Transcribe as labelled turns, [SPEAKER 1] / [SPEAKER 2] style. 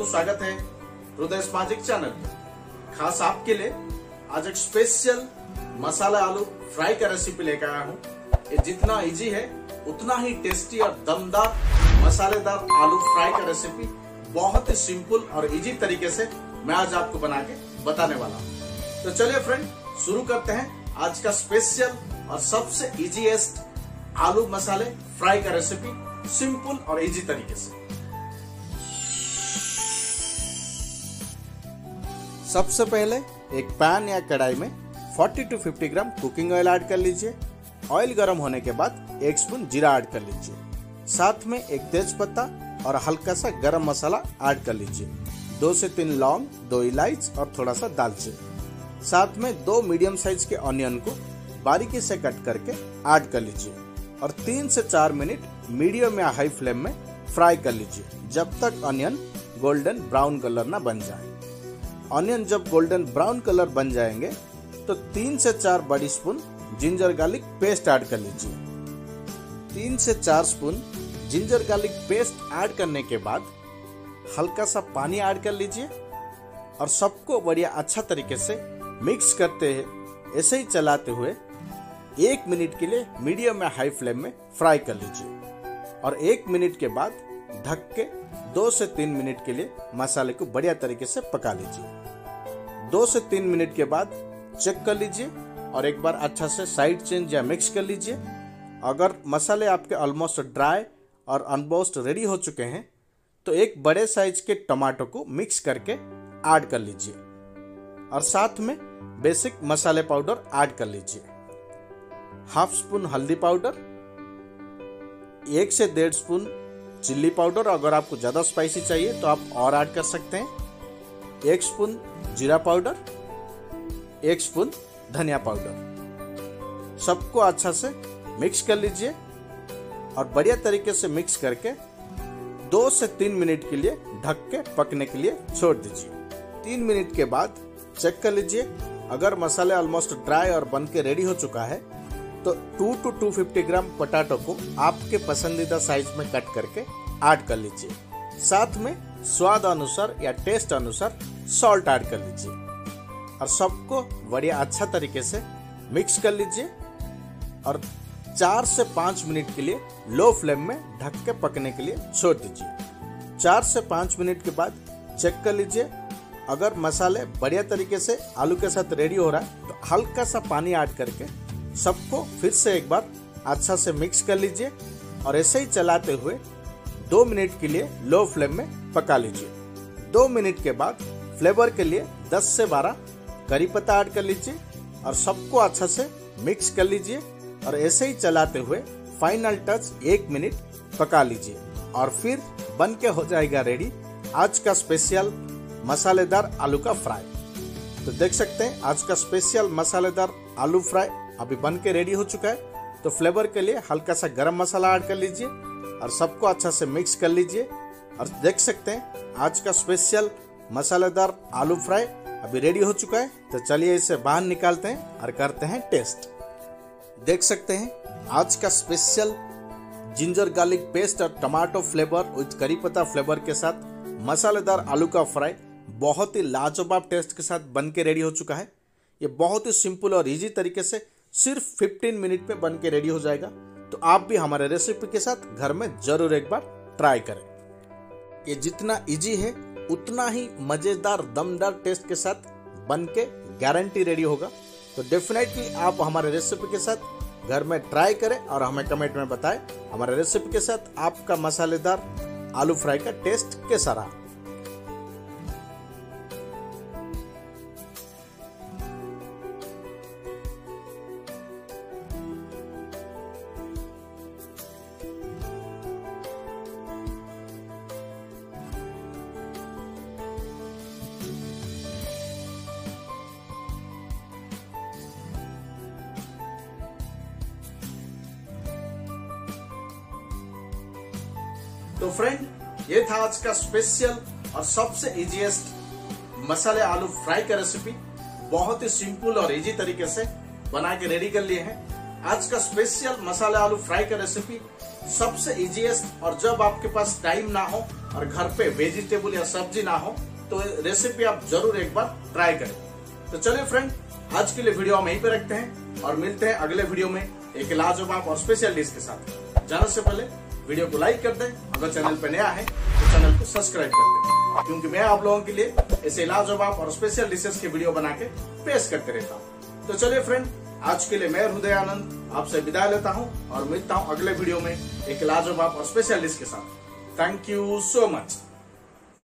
[SPEAKER 1] सबको स्वागत है हृदय मैजिक चैनल पे। खास आपके लिए आज एक स्पेशल मसाला आलू फ्राई का रेसिपी लेकर आया हूँ। ये जितना इजी है उतना ही टेस्टी और दमदार मसालेदार आलू फ्राई का रेसिपी बहुत ही सिंपल और इजी तरीके से मैं आज आपको बना के बताने वाला हूँ। तो चलिए फ्रेंड, शुरू करते हैं आज का स्पेशल और सबसे इजीएस्ट आलू मसाले फ्राई का रेसिपी सिंपल और इजी तरीके से। सबसे पहले एक पैन या कढ़ाई में 40 to 50 gram cooking oil add कर लीजिए। ऑयल गर्म होने के बाद 1 स्पून जीरा ऐड कर लीजिए। साथ में एक तेज पत्ता और हल्का सा गरम मसाला ऐड कर लीजिए। 2 से 3 लौंग, 2 इलायची और थोड़ा सा दालचीनी। साथ में 2 मीडियम साइज के ऑनियन को बारीकी से कट करके ऐड कर लीजिए और 3 से 4 मिनट मीडियम या हाई फ्लेम में फ्राई कर लीजिए जब तक ऑनियन गोल्डन ब्राउन कलर ना बन जाए। ऑनियन जब गोल्डन ब्राउन कलर बन जाएंगे तो 3 से 4 बड़ी spoon ginger garlic paste add कर लीजिए। 3 से 4 spoon ginger garlic paste add करने के बाद हल्का सा पानी ऐड कर लीजिए और सबको बढ़िया अच्छा तरीके से मिक्स करते हैं। ऐसे ही चलाते हुए 1 मिनट के लिए मीडियम या हाई फ्लेम में फ्राई कर लीजिए और 1 मिनट के बाद ढक के 2 से 3 मिनट के लिए मसाले को बढ़िया तरीके से पका लीजिए। 2 से 3 मिनट के बाद चेक कर लीजिए और एक बार अच्छा से साइड चेंज या मिक्स कर लीजिए। अगर मसाले आपके ऑलमोस्ट ड्राई और अनबॉस्ड रेडी हो चुके हैं तो एक बड़े साइज के टमाटो को मिक्स करके ऐड कर लीजिए और साथ में बेसिक मसाले पाउडर ऐड कर लीजिए। हाफ स्पून हल्दी पाउडर, 1 से 1.5 स्पून चिल्ली पाउडर, अगर आपको ज्यादा स्पाइसी चाहिए तो आप और ऐड कर सकते हैं। 1 स्पून जीरा पाउडर, 1 स्पून धनिया पाउडर। सबको अच्छा से मिक्स कर लीजिए और बढ़िया तरीके से मिक्स करके 2 से 3 मिनट के लिए ढक के पकने के लिए छोड़ दीजिए। 3 मिनट के बाद चेक कर लीजिए। अगर मसाले ऑलमोस्ट ड्राई और बन के रेडी हो चुका है तो 2 to 250 ग्राम पोटैटो को आपके पसंदीदा साइज में कट करके ऐड कर लीजिए। साथ में स्वाद अनुसार या टेस्ट अनुसार सॉल्ट ऐड कर लीजिए और सबको बढ़िया अच्छा तरीके से मिक्स कर लीजिए और 4 से 5 मिनट के लिए लो फ्लेम में ढक के पकने के लिए छोड़ दीजिए। 4 से 5 मिनट के बाद चेक कर लीजिए। अगर मसाले बढ़िया तरीके से आलू के साथ रेडी हो रहा है तो हल्का सा पानी ऐड करके सबको फिर से एक बार अच्छा से मिक्स कर लीजिए और ऐसे ही चलाते हुए 2 मिनट के लिए लो फ्लेम में पका लीजिए। 2 मिनट के बाद फ्लेवर के लिए 10 से 12 करी पत्ता ऐड कर लीजिए और सबको अच्छा से मिक्स कर लीजिए और ऐसे ही चलाते हुए फाइनल टच 1 मिनट पका लीजिए और फिर बन के हो जाएगा रेडी आज का स्पेशल मसालेदार आलू का फ्राई। तो देख सकते हैं आज का स्पेशल मसालेदार आलू फ्राई अभी बन के रेडी हो चुका है। तो फ्लेवर के लिए हल्का सा गरम मसाला ऐड कर लीजिए और सबको अच्छा से मिक्स कर लीजिए और देख सकते हैं आज का स्पेशल मसालेदार आलू फ्राई अभी रेडी हो चुका है। तो चलिए इसे बाहर निकालते हैं और करते हैं टेस्ट। देख सकते हैं आज का स्पेशल जिंजर गार्लिक पेस्ट और टमाटो फ्लेवर विद करी पत्ता फ्लेवर के साथ मसालेदार आलू का फ्राई बहुत ही लाजवाब टेस्ट के साथ बन के रेडी हो चुका है। ये बहुत ही सिंपल और इजी तरीके से सिर्फ 15 मिनट में बन के रेडी हो जाएगा। तो आप भी हमारे रेसिपी के साथ घर में जरूर एक बार ट्राई करें। ये जितना इजी है उतना ही मजेदार दमदार टेस्ट के साथ बन के गारंटी रेडी होगा। तो डेफिनेटली आप हमारे रेसिपी के साथ घर में ट्राई करें और हमें कमेंट में बताएं हमारे रेसिपी के साथ आपका मसालेदार आलू फ्राई का टेस्ट कैसा रहा। तो फ्रेंड, ये था आज का स्पेशल और सबसे इजीएस्ट मसाले आलू फ्राई का रेसिपी। बहुत ही सिंपल और इजी तरीके से बना के रेडी कर लिए हैं। आज का स्पेशल मसाला आलू फ्राई का रेसिपी सबसे इजीएस्ट, और जब आपके पास टाइम ना हो और घर पे वेजिटेबल या सब्जी ना हो तो रेसिपी आप जरूर एक बार ट्राई करें। तो चलिए फ्रेंड, आज के लिए वीडियो हम यहीं पे रखते हैं और मिलते हैं अगले वीडियो में एक लाजवाब और स्पेशल डिश के साथ। जाने से पहले वीडियो को लाइक कर दें, अगर चैनल पे नया है तो चैनल को सब्सक्राइब कर दें, क्योंकि मैं आप लोगों के लिए ऐसे लाजवाब और स्पेशल डिशेस के वीडियो बना के पेश करते रहता हूँ। तो चलिए फ्रेंड, आज के लिए मैं हृदयानंद आपसे विदा लेता हूँ और मिलता हूँ अगले वीडियो में एक लाजवाब और स्पेशल डिश के साथ। Thank you so much.